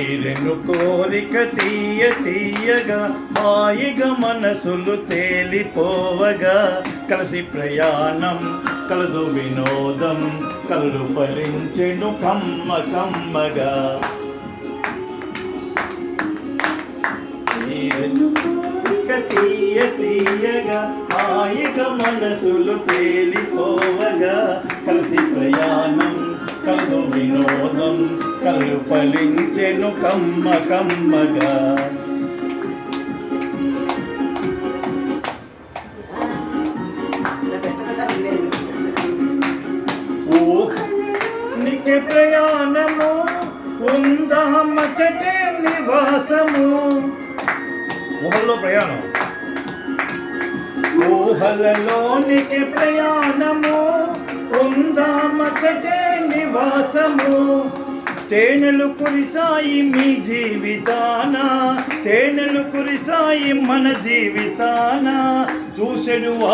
తీరెను కోరిక తీయ తీయగా హాయిగా మనసులు తేలిపోవగా కలిసి ప్రయాణం కలదు వినోదం కళ్ళు ఫలించెను కమ్మ కమ్మగా. తీరెను కోరిక తీయ తీయగా హాయిగా మనసులు తేలిపోవగా కలిసి ప్రయాణం కళ్ళు వినోదం కళ్ళు ఫలించెను కమ్మ కమ్మగా. ఊహనికి ప్రయాణము ఉందా మచ్చటే నివాసము. ఊహల్లో ప్రయాణం, ఊహలలోనికి ప్రయాణము ఉందా మచ్చటే నివాసము. తేనెలు కురిసాయి మీ జీవితాన, తేనెలు కురిసాయి మన జీవితాన. చూసెడు